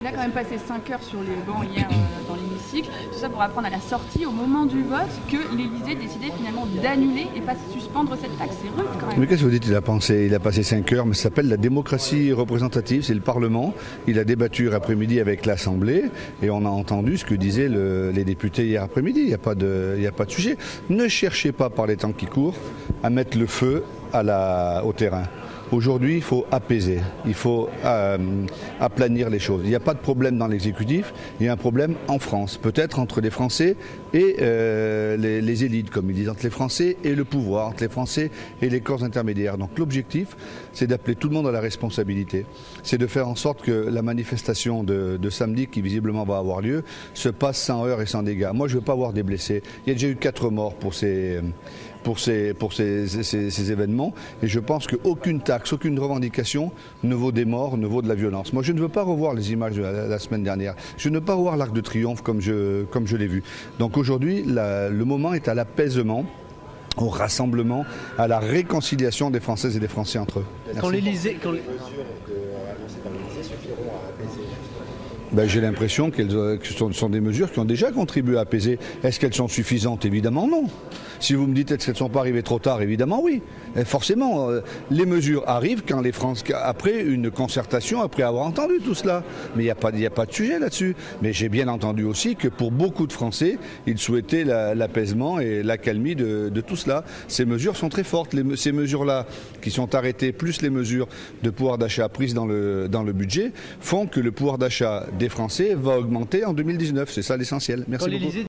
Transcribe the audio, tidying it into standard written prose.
Il a quand même passé 5 heures sur les bancs hier dans l'hémicycle, tout ça pour apprendre à la sortie, au moment du vote, que l'Élysée décidait finalement d'annuler et pas de suspendre cette taxe. C'est rude quand même. Mais qu'est-ce que vous dites? Il a passé 5 heures, mais ça s'appelle la démocratie représentative, c'est le Parlement. Il a débattu hier après-midi avec l'Assemblée et on a entendu ce que disaient les députés hier après-midi. Il n'y a pas de sujet. Ne cherchez pas par les temps qui courent à mettre le feu au terrain. Aujourd'hui, il faut apaiser, il faut aplanir les choses. Il n'y a pas de problème dans l'exécutif, il y a un problème en France, peut-être entre les Français et les élites, comme ils disent, entre les Français et le pouvoir, entre les Français et les corps intermédiaires. Donc l'objectif, c'est d'appeler tout le monde à la responsabilité. C'est de faire en sorte que la manifestation de samedi, qui visiblement va avoir lieu, se passe sans heurts et sans dégâts. Moi, je ne veux pas avoir des blessés. Il y a déjà eu 4 morts pour ces événements, et je pense qu'aucune taxe, aucune revendication ne vaut des morts, ne vaut de la violence. Moi, je ne veux pas revoir les images de la semaine dernière. Je ne veux pas revoir l'Arc de Triomphe comme je l'ai vu. Donc aujourd'hui, le moment est à l'apaisement, au rassemblement, à la réconciliation des Françaises et des Français entre eux. Quand l'Élysée, Les mesures annoncées par l'Élysée suffiront à apaiser. J'ai l'impression que ce sont des mesures qui ont déjà contribué à apaiser. Est-ce qu'elles sont suffisantes? Évidemment non. Si vous me dites est-ce qu'elles ne sont pas arrivées trop tard? Évidemment oui. Et forcément, les mesures arrivent quand après une concertation, après avoir entendu tout cela. Mais il n'y a pas de sujet là-dessus. Mais j'ai bien entendu aussi que pour beaucoup de Français, ils souhaitaient l'apaisement et l'accalmie de tout cela. Ces mesures sont très fortes. Ces mesures-là qui sont arrêtées, plus les mesures de pouvoir d'achat prises dans le budget, font que le pouvoir d'achat des Français va augmenter en 2019. C'est ça l'essentiel. Merci beaucoup.